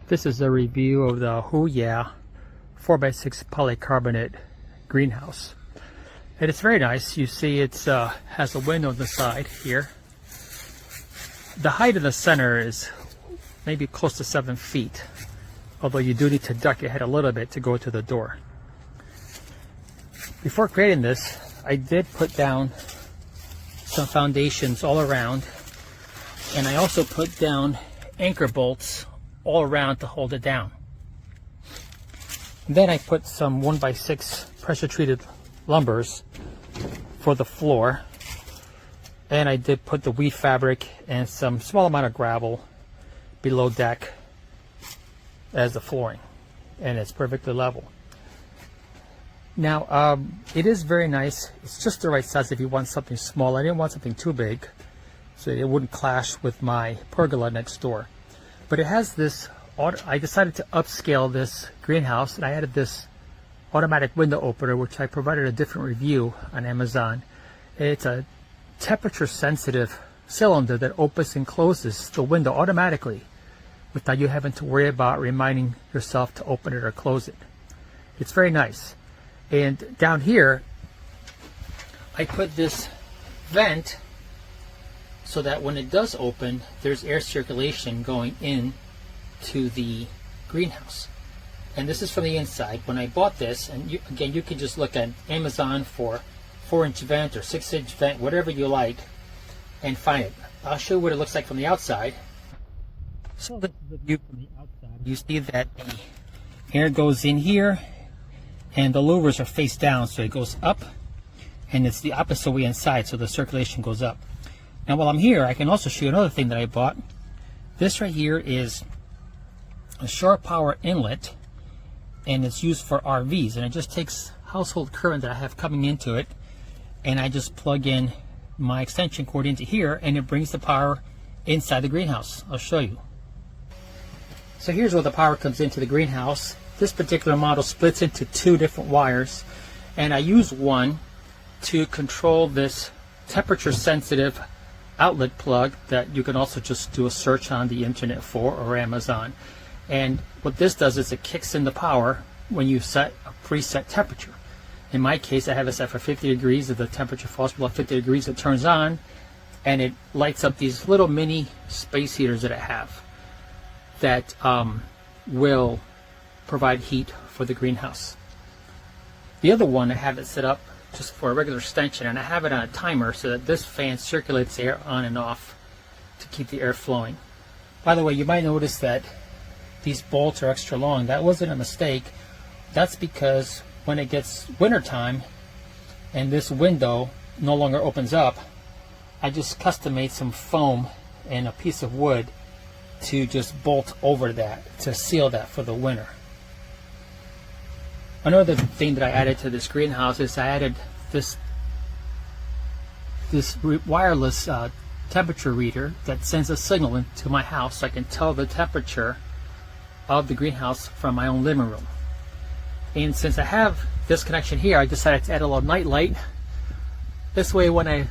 This is a review of the HOOYEAH 4x6 polycarbonate greenhouse. And it's very nice. You see it has a window on the side here. The height in the center is maybe close to 7 feet, although you do need to duck your head a little bit to go to the door. Before creating this, I did put down some foundations all around, and I also put down anchor bolts all around to hold it down. And then I put some 1x6 pressure treated lumbers for the floor, and I did put the weave fabric and some small amount of gravel below deck as the flooring, and it's perfectly level. Now it is very nice. It's just the right size if you want something small. I didn't want something too big so it wouldn't clash with my pergola next door. But it has this, I decided to upscale this greenhouse, and I added this automatic window opener, which I provided a different review on Amazon. It's a temperature sensitive cylinder that opens and closes the window automatically without you having to worry about reminding yourself to open it or close it. It's very nice. And down here I put this vent so that when it does open, there's air circulation going in to the greenhouse. And this is from the inside. When I bought this, and again, you can just look at Amazon for 4-inch vent or 6-inch vent, whatever you like, and find it. I'll show you what it looks like from the outside. So this is the view from the outside. You see that the air goes in here, and the louvers are face down, so it goes up, and it's the opposite way inside, so the circulation goes up. Now while I'm here, I can also show you another thing that I bought. This right here is a shore power inlet, and it's used for RVs, and it just takes household current that I have coming into it, and I just plug in my extension cord into here, and it brings the power inside the greenhouse. I'll show you. So here's where the power comes into the greenhouse. This particular model splits into 2 different wires, and I use one to control this temperature sensitive outlet plug that you can also just do a search on the internet for, or Amazon. And what this does is it kicks in the power when you set a preset temperature. In my case, I have it set for 50 degrees. If the temperature falls below 50 degrees, it turns on, and it lights up these little mini space heaters that I have that will provide heat for the greenhouse. The other one, I have it set up just for a regular extension, and I have it on a timer so that this fan circulates air on and off to keep the air flowing. By the way, you might notice that these bolts are extra long. That wasn't a mistake. That's because when it gets winter time and this window no longer opens up, I just custom made some foam and a piece of wood to just bolt over that to seal that for the winter. Another thing that I added to this greenhouse is I added this wireless temperature reader that sends a signal into my house so I can tell the temperature of the greenhouse from my own living room. And since I have this connection here, I decided to add a little night light. This way when I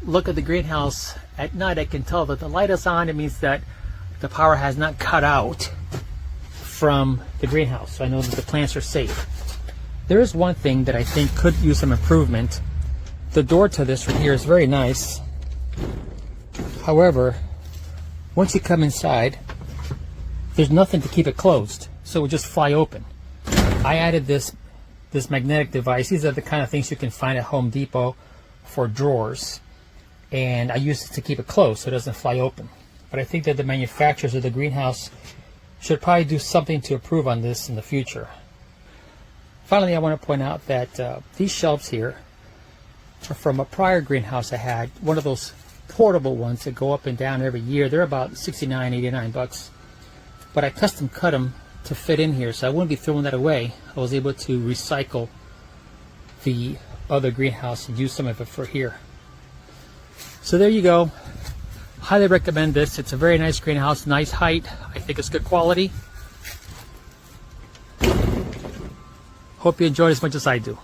look at the greenhouse at night, I can tell that the light is on. It means that the power has not cut out from the greenhouse, so I know that the plants are safe. There is one thing that I think could use some improvement. The door to this right here is very nice. However, once you come inside, there's nothing to keep it closed, so it will just fly open. I added this magnetic device. These are the kind of things you can find at Home Depot for drawers, and I use it to keep it closed so it doesn't fly open. But I think that the manufacturers of the greenhouse should probably do something to improve on this in the future. Finally, I want to point out that these shelves here are from a prior greenhouse I had, one of those portable ones that go up and down every year. They're about $69-$89, but I custom cut them to fit in here, so I wouldn't be throwing that away. I was able to recycle the other greenhouse and use some of it for here. So there you go. Highly recommend this. It's a very nice greenhouse, nice height. I think it's good quality. Hope you enjoyed as much as I do.